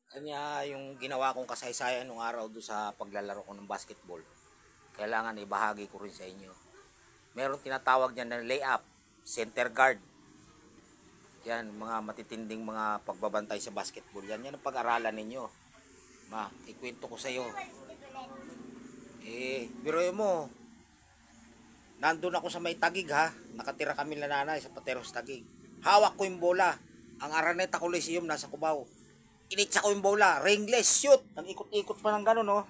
Kanya yung ginawa kong kasaysayan nung araw do sa paglalaro ko ng basketball. Kailangan ibahagi ko rin sa inyo. Meron tinatawag niyan na layup, center guard. Yan, mga matitinding mga pagbabantay sa basketball. Yan ang pag-aralan ninyo. Ikwento ko sa iyo. Biruin mo, nandun ako sa may Tagig ha. Nakatira kami na nanay sa Pateros Tagig. Hawak ko yung bola. Ang Araneta Coliseum nasa Cubao. Initsa ko yung bola. Ringless, shoot. Nang ikot-ikot pa ng gano'n, no?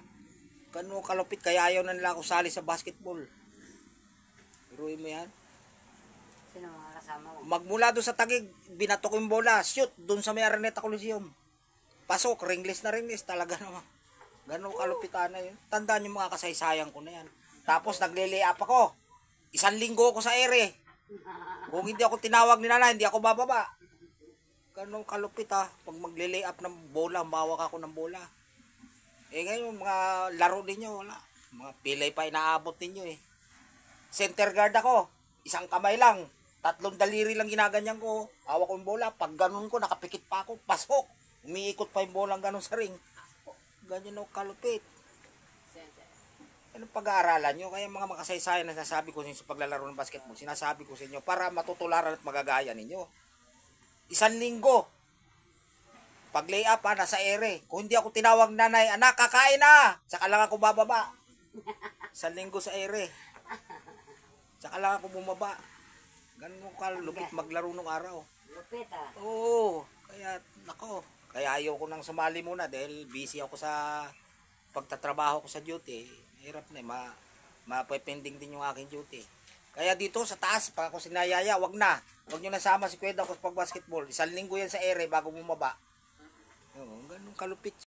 Gano'n kalupit. Kaya ayaw na nila ako sali sa basketball. Biruin mo yan. Sino mga kasama mo? Magmula doon sa Tagig, binato ko yung bola. Shoot. Doon sa may Araneta Coliseum. Pasok. Ringless na ringless. Talaga naman. Gano'n kalupitan na yun. Tandaan yung mga kasaysayan ko na yan. Tapos nagle-lay-up ako. 1 linggo ako sa ere. Kung hindi ako tinawag ni nanay, hindi ako bababa. Ganong kalupit ha. Pag magle-lay up ng bola, mawak ako ng bola. Ngayon, mga laro ninyo, wala. Mga pilay pa inaabot ninyo eh. Center guard ako. 1 kamay lang. 3 daliri lang ginaganyan ko. Hawak ko yung bola. Pag ganun ko, nakapikit pa ako. Pasok. Umiikot pa yung bola ganun sa ring. Ganyan o kalupit. Anong pag-aaralan nyo? Kaya mga makasaysayan na sinasabi ko sa paglalaro ng basketball, sinasabi ko sa inyo para matutularan at magagaya ninyo. 1 linggo. Pag lay up nasa ere. Kung hindi ako tinawag nanay, anak, kakain na! Saka lang ako bababa. 1 linggo sa ere. Saka lang ako bumaba. Ganun ka lupit maglaro nung araw. Lupit ah. Oo. Kaya, nako. Kaya ayaw ko nang sumali muna dahil busy ako sa pagtatrabaho ko sa duty. Hirap na mapepending din yung aking duty. Kaya dito sa taas, pag ako sinayaya, wag na. Wag nyo nasama si Kuweda ko sa pag-basketball. 1 linggo yan sa ere bago bumaba. Ganun kalupit.